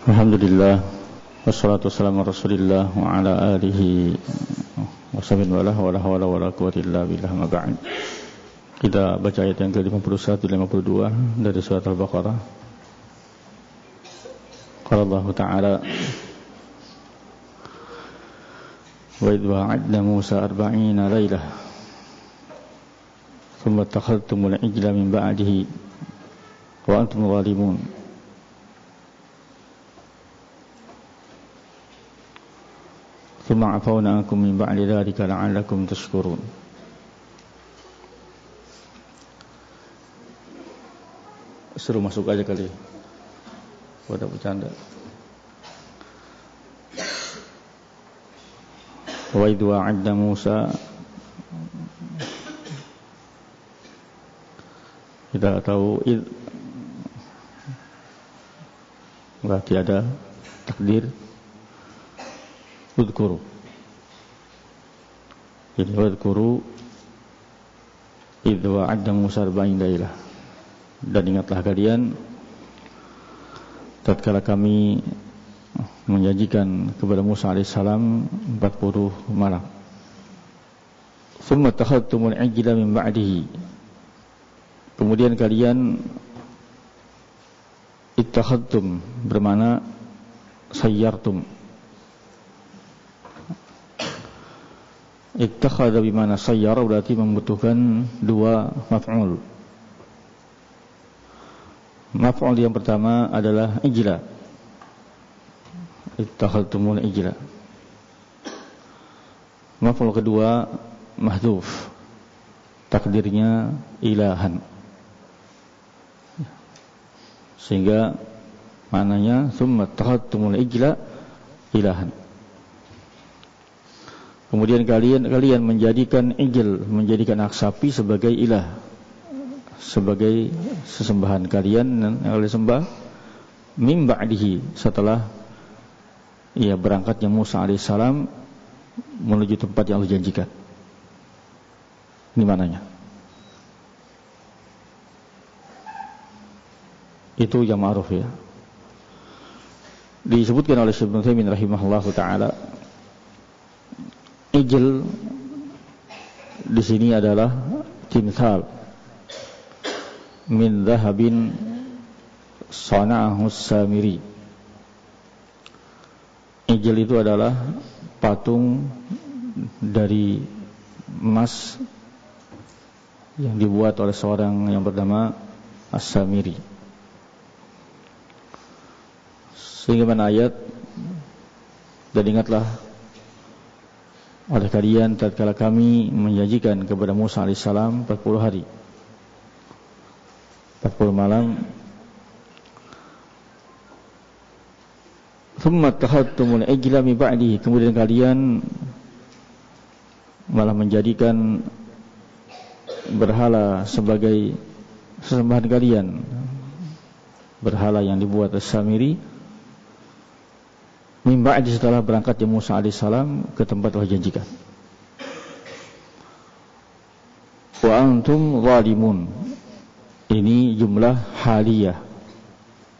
Alhamdulillah, wassalatu wassalamu ala Rasulillah wa ala alihi wa sahbihi wa la hawla wa la quwwata illa billah, ma ba'd. Kita baca ayat yang ke-51 dan 52 dari surat Al-Baqarah. Qala Allah Ta'ala: wa idh wa'adna Musa 40 lailah thumma ittakhadhtumul ijla min ba'dihi wa antum zalimun. Thumma afawna ankum min ba'di dzalika la'allakum tashkurun. Suruh masuk aja kali. Pada bercanda. Wa idh wa'adna Musa, kita tahu berarti ada takdir udhkuru. Jadi udhkuru idh wa'adna Musa 40 lailah. Dan ingatlah kalian tatkala kami menjanjikan kepada Musa alaihissalam 40 malam. Tsumma takhadtumul ijla min ba'dihi. Kemudian kalian ittakhadtum bermakna sayyartum. Ittakhadha bimana sayyar berarti membutuhkan dua maf'ul. Maf'ul yang pertama adalah ijla. Ittakhadtumul ijla. Maf'ul kedua mahdhuf. Takdirnya ilahan. Sehingga maknanya tsumma ittakhadtumul ijla ilahan. Kemudian kalian menjadikan ijil, menjadikan anak sapi sebagai ilah, sebagai sesembahan kalian yang kalian sembah min ba'dihi, setelah berangkatnya Musa alaihissalam menuju tempat yang Allah janjikan. Ini mananya. Itu yang ma'ruf ya. Disebutkan oleh Syekh Ibnu Utsaimin rahimahullahu taala, ijil di sini adalah timthal min dhahabin sana'ahu Samiri. Ijil itu adalah patung dari emas yang dibuat oleh seorang yang bernama As-Samiri. Sehingga mana ayat, dan ingatlah oleh kalian tatkala kami menjanjikan kepada Musa alaihissalam 40 hari 40 malam. Tsumma takhadtumul ijla min ba'dihi. Kemudian kalian malah menjadikan berhala sebagai sesembahan kalian, berhala yang dibuat As-Samiri min ba'di, setelah berangkatnya Musa alaihissalam ke tempat Allah janjikan. Wa antum zalimun. Ini jumlah haliyah.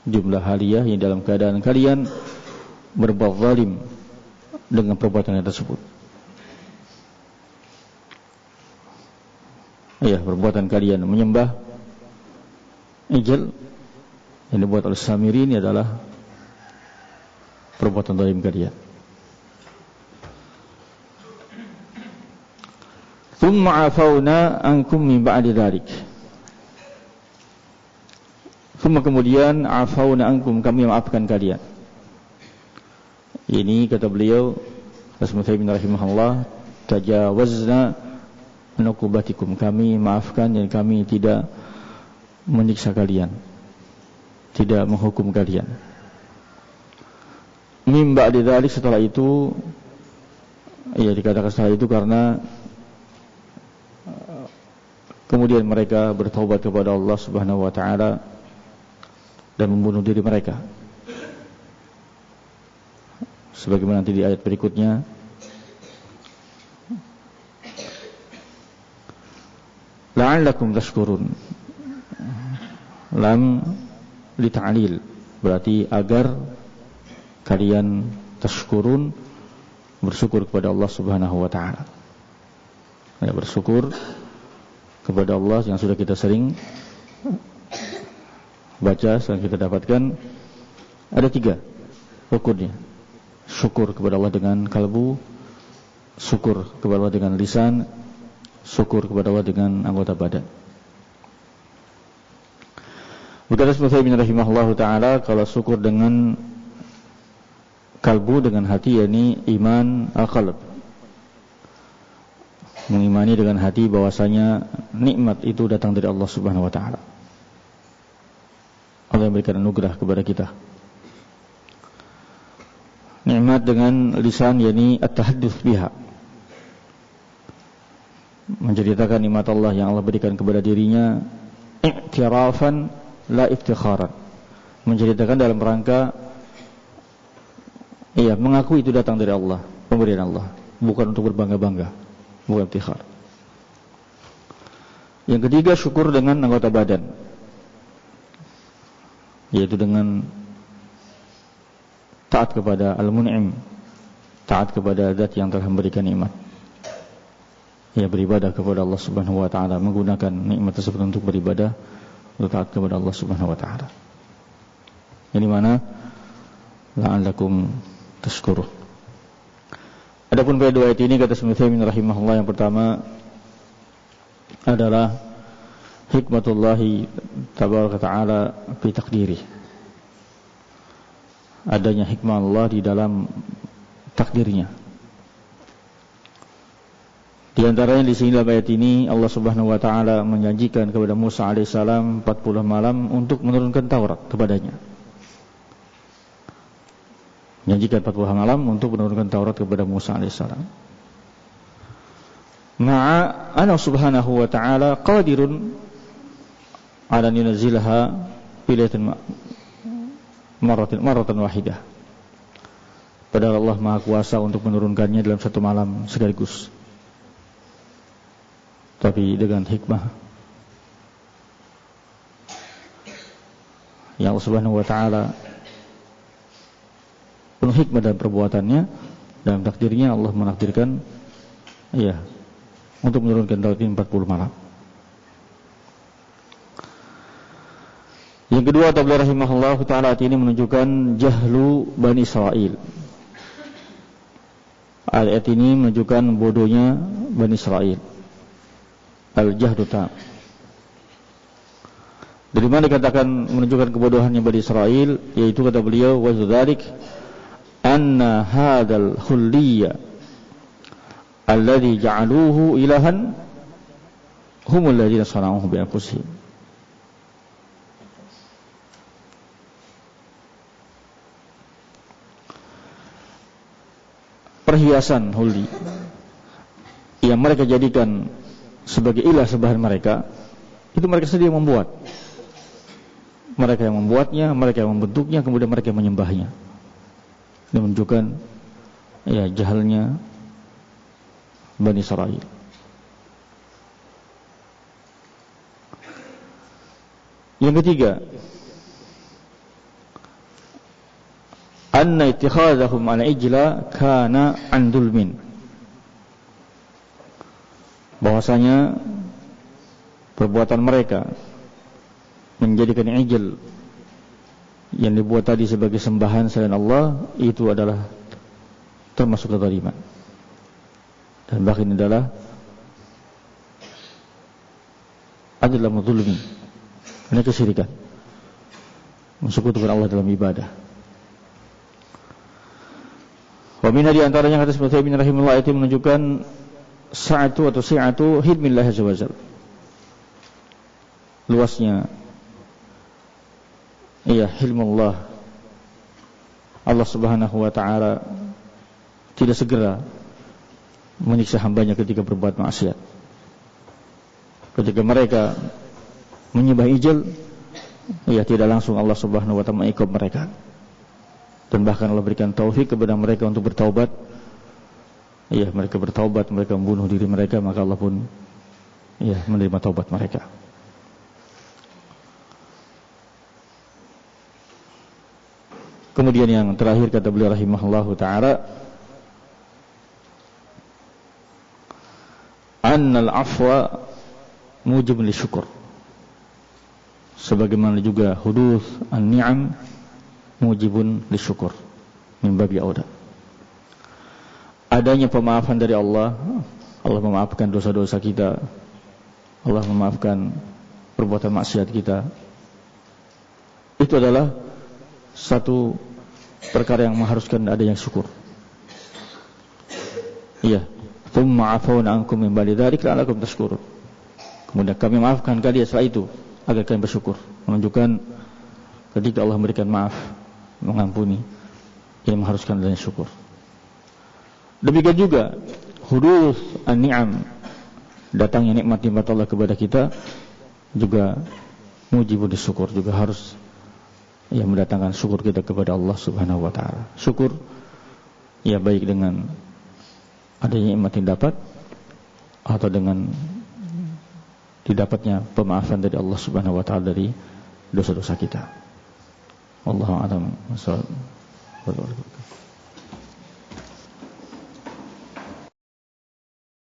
Jumlah haliyah yang dalam keadaan kalian berbuat zalim dengan perbuatan tersebut. Perbuatan kalian menyembah ijil yang dibuat oleh Samiri ini adalah perbuatan zalim kalian. Tsumma afawna ankum min ba'di dzalik. Tsumma kemudian afawna ankum, kami maafkan kalian. Ini kata beliau Rasulullah rahimahullah, tajawazna nukubatikum, kami maafkan dan kami tidak menyiksa kalian, tidak menghukum kalian. Min ba'di dzalik, setelah itu, dikatakan setelah itu karena kemudian mereka bertaubat kepada Allah Subhanahu wa taala dan membunuh diri mereka. Sebagaimana nanti di ayat berikutnya, la'allakum tashkurun. Lam li ta'lil, berarti agar kalian tashkurun, bersyukur kepada Allah Subhanahu wa taala. Ya, bersyukur kepada Allah yang sudah kita sering baca, yang kita dapatkan ada 3 rukunnya. Syukur kepada Allah dengan kalbu, syukur kepada Allah dengan lisan, syukur kepada Allah dengan anggota badan. Berkata Syaikhul rahimahullahu taala, kalau syukur dengan kalbu, dengan hati, yakni iman al-qalb, mengimani dengan hati bahwasanya nikmat itu datang dari Allah Subhanahu wa taala. Allah yang memberikan anugerah kepada kita. Nikmat dengan lisan, yakni at-tahadduts biha, menceritakan nikmat Allah yang Allah berikan kepada dirinya, i'tirafan la iftikharan, menceritakan dalam rangka mengaku itu datang dari Allah, pemberian Allah, bukan untuk berbangga-bangga, bukan iftikhar. Yang ketiga, syukur dengan anggota badan, yaitu dengan taat kepada Al-Mun'im, taat kepada zat yang telah memberikan nikmat. Beribadah kepada Allah Subhanahu wa taala, menggunakan nikmat tersebut untuk beribadah, untuk taat kepada Allah Subhanahu wa taala. Ini mana la'allakum tashkurun. Adapun pada 2 ayat ini, kata Syaikhul Utsaimin rahimahullah, yang pertama adalah hikmatullahi tabaraka ta'ala fi taqdirih, adanya hikmah Allah di dalam takdirnya. Di antaranya di sini dalam ayat ini Allah Subhanahu wa taala menjanjikan kepada Musa alaihissalam 40 malam untuk menurunkan Taurat kepadanya. Menjanjikan 40 malam untuk menurunkan Taurat kepada Musa alaihissalam. Ma'a ana Subhanahu wa taala qadirun ala yunzilaha bilatan maratan wahidah. Padahal Allah Maha Kuasa untuk menurunkannya dalam 1 malam sekaligus, tapi dengan hikmah yang Allah Subhanahu wa taala penuh hikmah dalam perbuatannya, dalam takdirnya Allah menakdirkan untuk menurunkan Taurat ini 40 malam. Yang kedua, tabligh rahimahullah taala, ini menunjukkan jahlu Bani Israil. Ayat ini menunjukkan bodohnya Bani Israil. Al-jahdu tam. Dari mana dikatakan menunjukkan kebodohannya Bani Israil? Yaitu kata beliau, wa dzalik anna hadzal khuliyya alladhi ja'aluhu ilahan humul ladzina sana'uhu bi anfusihim. Perhiasan huldi yang mereka jadikan sebagai ilah sembahan mereka, itu mereka sendiri yang membuat. Mereka yang membuatnya, mereka yang membentuknya, kemudian mereka yang menyembahnya. Ini menunjukkan jahalnya Bani Israil. Yang ketiga, anna ittikhadhahum ala ijla kana an dhulmin, bahwasanya perbuatan mereka menjadikan ijl yang dibuat tadi sebagai sembahan selain Allah itu adalah termasuk kezaliman, dan bahkan adalah menzalimi, ini kesyirikan, mensekutukan Allah dalam ibadah. Wa minha di antaranya kata Syaikhul Utsaimin rahimahullah, itu menunjukkan si'atu hilmillah azza wajalla, luasnya hilmullah, Allah Subhanahu wa taala tidak segera menyiksa hambanya ketika berbuat maksiat. Ketika mereka menyembah ijil, tidak langsung Allah Subhanahu wa taala mengiqab mereka, dan bahkan Allah berikan taufik kepada mereka untuk bertaubat. Mereka bertaubat, mereka membunuh diri mereka, maka Allah pun menerima taubat mereka. Kemudian yang terakhir kata beliau rahimahullahu ta'ala, annal afwa mujibun lisyukur. Sebagaimana juga huduth an-ni'am mujibun lisyukur min babi aula. Adanya pemaafan dari Allah, Allah memaafkan dosa-dosa kita, Allah memaafkan perbuatan maksiat kita, itu adalah satu perkara yang mengharuskan ada yang syukur. Iya, thumma afawna ankum min ba'di dzalika la'allakum tashkurun. Kemudian kami maafkan kalian setelah itu agar kalian bersyukur, menunjukkan ketika Allah memberikan maaf, mengampuni, ini mengharuskan adanya syukur. Demikian juga huduth an-ni'am, datangnya nikmat-nikmat Allah kepada kita juga mujibun syukur, juga harus yang mendatangkan syukur kita kepada Allah Subhanahu wa taala. Syukur ya baik dengan adanya nikmat yang dapat atau dengan didapatnya pemaafan dari Allah Subhanahu wa taala dari dosa-dosa kita. Wallahu a'lam.